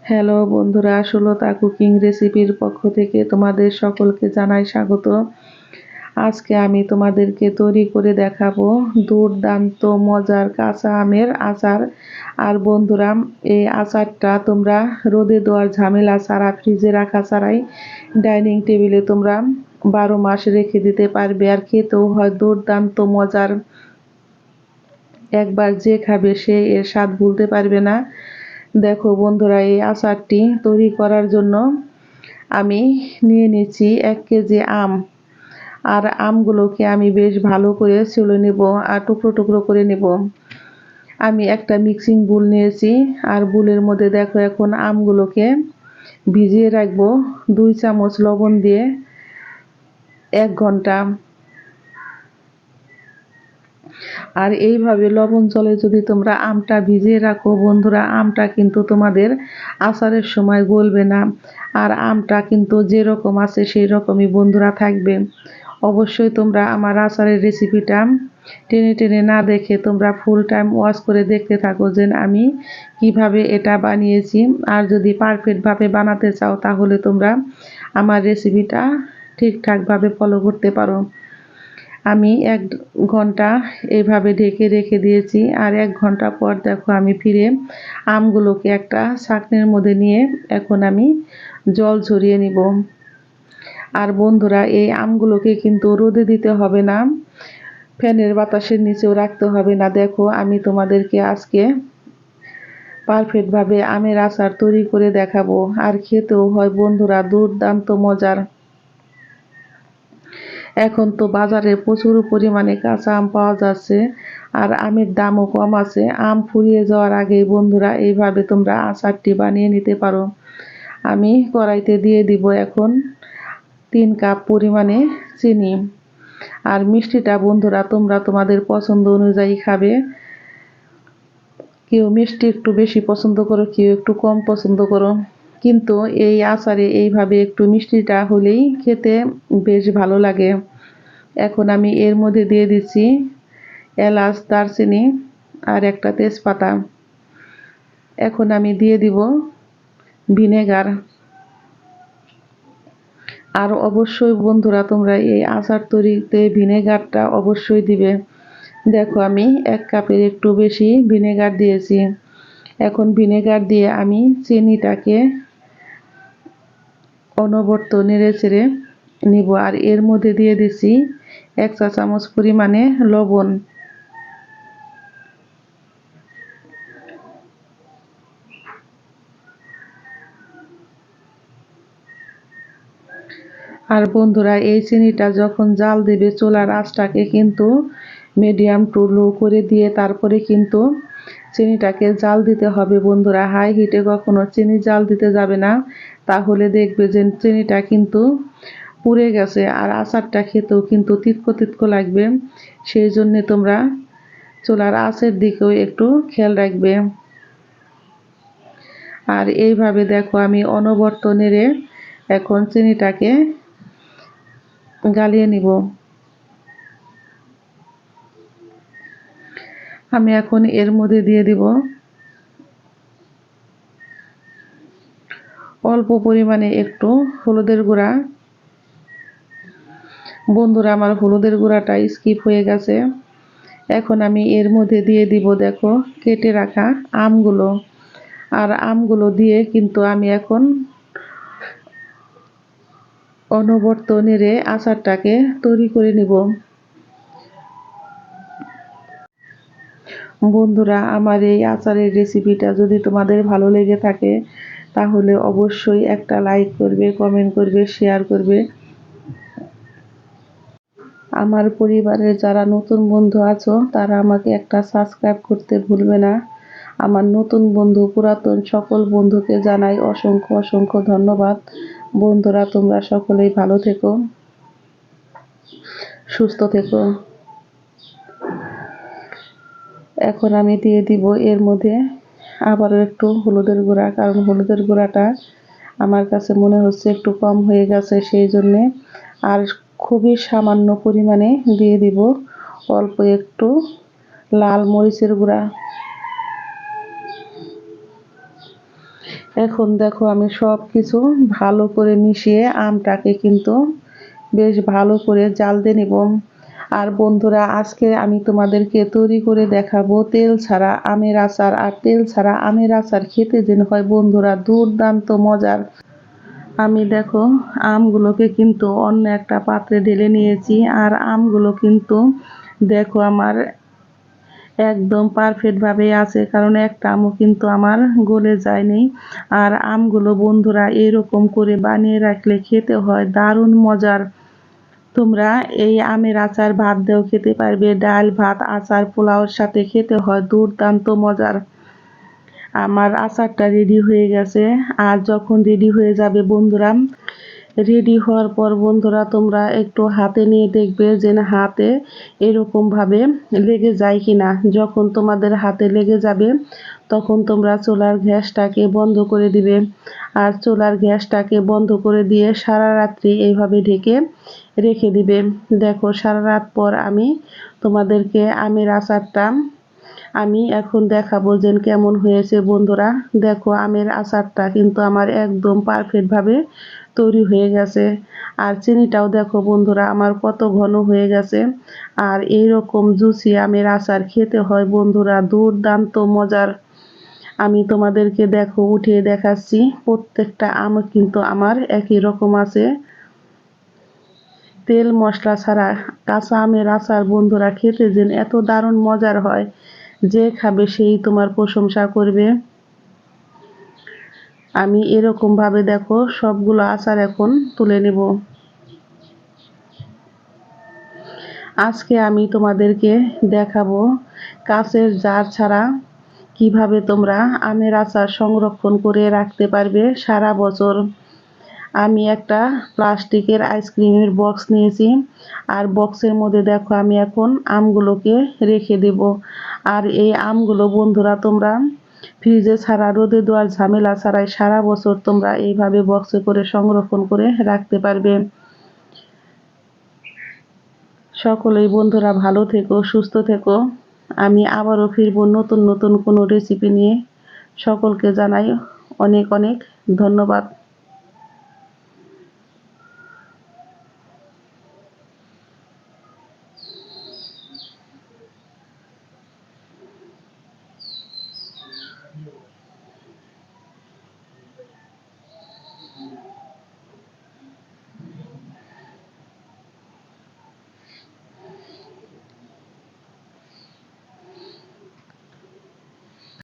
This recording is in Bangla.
হ্যালো বন্ধুরা, সুলতা কুকিং রেসিপির পক্ষ থেকে তোমাদের সকলকে জানাই স্বাগত। আজকে আমি তোমাদেরকে তৈরি করে দেখাবো দুর্দান্ত মজার কাঁচা আমের আচার। আর বন্ধুরা, এই আচারটা তোমরা রোদে দেওয়ার ঝামেলা ছাড়া, ফ্রিজে রাখা ছাড়াই ডাইনিং টেবিলে তোমরা 12 মাস রেখে দিতে পারবে। আর খেতেও হয় দুর্দান্ত মজার। একবার যে খাবে সে এর স্বাদ ভুলতে পারবে না। দেখো বন্ধুরা, এই আচারটি তৈরি করার জন্য আমি নিয়ে নিচ্ছি 1 কেজি আম। আর আমগুলোকে আমি বেশ ভালো করে ছুলে নেব আর টুকরো টুকরো করে নেব। আমি একটা মিক্সিং বুল নিয়েছি, আর বুলের মধ্যে দেখো এখন আমগুলোকে ভিজিয়ে রাখবো 2 চামচ লবণ দিয়ে 1 ঘন্টা। আর এইভাবে লবণ জলে যদি তোমরা আমটা ভিজিয়ে রাখো বন্ধুরা, আমটা কিন্তু তোমাদের আচারের সময় গলবে না। আর আমটা কিন্তু যেরকম আছে সেই রকমই বন্ধুরা থাকবে। অবশ্যই তোমরা আমার আচারের রেসিপিটা টেনে টেনে না দেখে তোমরা ফুল টাইম ওয়াচ করে দেখতে থাকো যে আমি কিভাবে এটা বানিয়েছি। আর যদি পারফেক্টভাবে বানাতে চাও তাহলে তোমরা আমার রেসিপিটা ঠিকঠাকভাবে ফলো করতে পারো। আমি 1 ঘন্টা এইভাবে ঢেকে রেখে দিয়েছি। আর 1 ঘন্টা পর দেখো আমি ফিরে আমগুলোকে একটা ছাঁকনির মধ্যে নিয়ে এখন আমি জল ঝরিয়ে নিব। আর বন্ধুরা, এই আমগুলোকে কিন্তু রোদে দিতে হবে না, ফ্যানের বাতাসের নিচেও রাখতে হবে না। দেখো আমি তোমাদেরকে আজকে পারফেক্টভাবে আমের আচার তৈরি করে দেখাবো। আর খেতেও হয় বন্ধুরা দুর্দান্ত মজার। এখন তো বাজারে প্রচুর পরিমাণে কাঁচা আম পাওয়া যাচ্ছে, আর আমের দামও কম আছে। আম ফুরিয়ে যাওয়ার আগেই বন্ধুরা এইভাবে তোমরা আচারটি বানিয়ে নিতে পারো। আমি কড়াইতে দিয়ে দিব এখন 3 কাপ পরিমাণে চিনি। আর মিষ্টিটা বন্ধুরা তোমরা তোমাদের পছন্দ অনুযায়ী খাবে। কেউ মিষ্টি একটু বেশি পছন্দ করো, কেউ একটু কম পছন্দ করো, কিন্তু এই আচারে এইভাবে একটু মিষ্টিটা হলেই খেতে বেশ ভালো লাগে। এখন আমি এর মধ্যে দিয়ে দিচ্ছি এলাচ, দারচিনি আর একটা তেজপাতা। এখন আমি দিয়ে দিব ভিনেগার। আর অবশ্যই বন্ধুরা তোমরা এই আচার তৈরিতে ভিনেগারটা অবশ্যই দিবে। দেখো আমি 1 কাপের একটু বেশি ভিনেগার দিয়েছি। এখন ভিনেগার দিয়ে আমি চিনিটাকে অনবরত নেড়ে চেড়ে নিব। আর এর মধ্যে দিয়ে দিচ্ছি 1 চা চামচ পরিমাণে লবণ। আর বন্ধুরা, এই চিনিটা যখন জাল দেবে চুলার আঁচটাকে কিন্তু মিডিয়াম টু লো করে দিয়ে তারপরে কিন্তু চিনিটাকে জাল দিতে হবে বন্ধুরা। হাই হিটে কখনো চিনি জাল দিতে যাবে না, তাহলে দেখবে যে চিনিটা কিন্তু পুড়ে গেছে আর আচারটা খেতেও কিন্তু তিতকো তিতকো লাগবে। সেই জন্যে তোমরা চুলার আঁচের দিকেও একটু খেয়াল রাখবে। আর এইভাবে দেখো আমি অনবরত নেড়ে এখন চিনিটাকে গালিয়ে নিব। আমি এখন এর মধ্যে দিয়ে দিব অল্প পরিমাণে একটু হলুদের গুঁড়া। বন্ধুরা, আমার হলুদের গুঁড়াটা স্কিপ হয়ে গেছে। এখন আমি এর মধ্যে দিয়ে দিব দেখো কেটে রাখা আমগুলো। আর আমগুলো দিয়ে কিন্তু আমি এখন অনবরত নেড়ে আচারটাকে তৈরি করে নিব। বন্ধুরা, আমার এই আচারের রেসিপিটা যদি তোমাদের ভালো লেগে থাকে তাহলে অবশ্যই একটা লাইক করবে, কমেন্ট করবে, শেয়ার করবে। আমার পরিবারের যারা নতুন বন্ধু আছো তারা আমাকে একটা সাবস্ক্রাইব করতে ভুলবে না। আমার নতুন বন্ধু, পুরাতন সকল বন্ধুকে জানাই অসংখ্য অসংখ্য ধন্যবাদ। বন্ধুরা, তোমরা সকলেই ভালো থেকো, সুস্থ থেকো। এখন আমি দিয়ে দিব এর মধ্যে আবারও একটু হলুদের গুঁড়া, কারণ হলুদের গুঁড়াটা আমার কাছে মনে হচ্ছে একটু কম হয়ে গেছে, সেই জন্যে। আর খুবই সামান্য পরিমাণে দিয়ে দিব অল্প একটু লাল মরিচের গুঁড়া। এখন দেখো আমি সব কিছু ভালো করে মিশিয়ে আমটাকে কিন্তু বেশ ভালো করে জাল দিয়ে নিব। আর বন্ধুরা, আজকে আমি তোমাদেরকে তৈরি করে দেখাবো তেল ছাড়া আমের আচার। আর তেল ছাড়া আমের আচার খেতে যেন হয় বন্ধুরা দুর্দান্ত মজার। আমি দেখো আমগুলোকে কিন্তু অন্য একটা পাত্রে ঢেলে নিয়েছি। আর আমগুলো কিন্তু দেখো আমার একদম পারফেক্ট ভাবে আছে, কারণ একটা আমও কিন্তু আমার গলে যায়নি। আর আমগুলো বন্ধুরা এরকম করে বানিয়ে রাখলে খেতে হয় দারুণ মজার। তোমরা এই আমের আচার ভাত দিয়েও খেতে পারবে, ডাল ভাত আচার পোলাওর সাথে খেতে হয় দুর্দান্ত মজার। আমার আচারটা রেডি হয়ে গেছে। আর যখন রেডি হয়ে যাবে বন্ধুরা, রেডি হওয়ার পর বন্ধুরা তোমরা একটু হাতে নিয়ে দেখবে যে না হাতে এরকম ভাবে লেগে যায় কিনা। যখন তোমাদের হাতে লেগে যাবে তখন তোমরা চুলার গ্যাসটাকে বন্ধ করে দিবে। আর চুলার গ্যাসটাকে বন্ধ করে দিয়ে সারা রাত্রি এইভাবে ঢেকে রেখে দিবে। দেখো সারা রাত পর আমি তোমাদেরকে আমের আচারটা আমি এখন দেখাবো যে কেমন হয়েছে বন্ধুরা। দেখো আমের আচারটা কিন্তু আমার একদম পারফেক্ট ভাবে তৈরি হয়ে গেছে। আর চিনিটাও দেখো বন্ধুরা আমার কত ঘন হয়ে গেছে। আর এইরকম জুসি আমের আচার খেতে হয় বন্ধুরা দুর্দান্ত মজার। আমি তোমাদেরকে দেখো উঠিয়ে দেখাচ্ছি, প্রত্যেকটা আম কিন্তু আমার একই রকম আছে। তেল মশলা ছাড়া কাঁচা আমের আচার বন্ধুরা খেতে যেন এত দারুণ মজার হয়, যে খাবে সেই তোমার প্রশংসা করবে। আমি এরকম ভাবে দেখো সবগুলো আচার এখন তুলে নেব। আজকে আমি তোমাদেরকে দেখাবো কাঁচের জার ছাড়া কিভাবে তোমরা আমের আচার সংরক্ষণ করে রাখতে পারবে সারা বছর। আমি একটা প্লাস্টিকের আইসক্রিমের বক্স নিয়েছি। আর বক্সের মধ্যে দেখো আমি এখন আমগুলোকে রেখে দেব। আর এই আমগুলো বন্ধুরা তোমরা ফ্রিজে ছাড়া রোদে দেওয়ার ঝামেলা ছাড়াই সারা বছর তোমরা এইভাবে বক্সে করে সংরক্ষণ করে রাখতে পারবে। সকলেই বন্ধুরা ভালো থেকো, সুস্থ থেকো। আমি আবারও ফিরবো নতুন নতুন কোনো রেসিপি নিয়ে। সকলকে জানাই অনেক অনেক ধন্যবাদ।